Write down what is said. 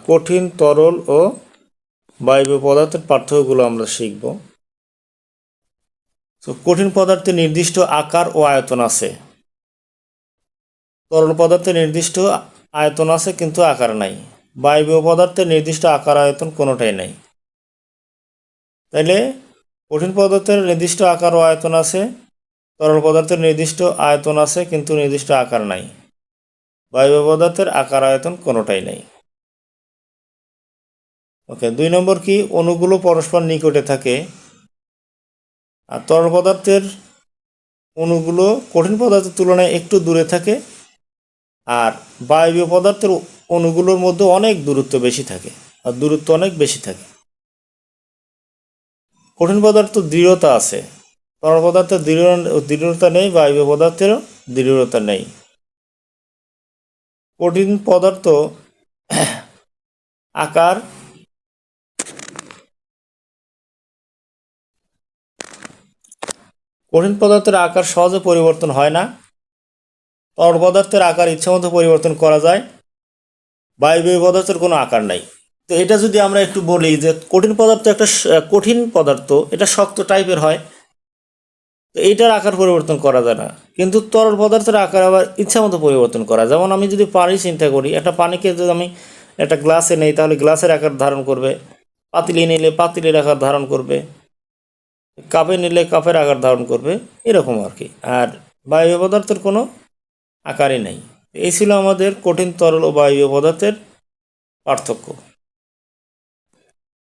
কঠিন তরল ও বায়বীয় পদার্থের পার্থক্যগুলো আমরা শিখব। তো কঠিন পদার্থের নির্দিষ্ট আকার ও আয়তন আছে, তরল পদার্থের নির্দিষ্ট আয়তন আছে কিন্তু আকার নাই। বায়বীয় পদার্থের নির্দিষ্ট আকার আয়তন কোনোটাই নাই। তাইলে কঠিন পদার্থের নির্দিষ্ট আকার ও আয়তন আছে, তরল পদার্থের নির্দিষ্ট আয়তন আছে কিন্তু নির্দিষ্ট আকার নাই। বায়বীয় পদার্থের আকার আয়তন কোনোটাই নাই। ওকে, 2 নম্বর কি, অণুগুলো পরস্পর নিকটে থাকে। আর তরল পদার্থের অণুগুলো কঠিন পদার্থের তুলনায় একটু দূরে থাকে, আর বায়বীয় পদার্থের অণুগুলোর মধ্যে অনেক দূরত্ব বেশি থাকে, আর দূরত্ব অনেক বেশি থাকে। কঠিন পদার্থ দৃঢ়তা আছে, তরল পদার্থের দৃঢ়তা নেই, বায়বীয় পদার্থেরও দৃঢ়তা নেই। কঠিন পদার্থ আকার কঠিন পদার্থের আকার সহজে পরিবর্তন হয় না, তরল পদার্থের আকার ইচ্ছামতো পরিবর্তন করা যায়, বায়বীয় পদার্থের কোনো আকার নাই। তো এটা যদি আমরা একটু বলি যে কঠিন পদার্থ একটা কঠিন পদার্থ, এটা শক্ত টাইপের হয়, তো এইটার আকার পরিবর্তন করা যায় না। কিন্তু তরল পদার্থের আকার আবার ইচ্ছামতো পরিবর্তন করা। যেমন আমি যদি পানি চিন্তা করি, একটা পানিকে যদি আমি একটা গ্লাসে নেই তাহলে গ্লাসের আকার ধারণ করবে, পাতিলে নিলে পাতিলের আকার ধারণ করবে, কাপে নিলে কাপের আকার ধারণ করবে, এরকম আর কি। আর বায়বীয় পদার্থের কোনো আকারই নেই। এই ছিল আমাদের কঠিন তরল ও বায়বীয় পদার্থের পার্থক্য।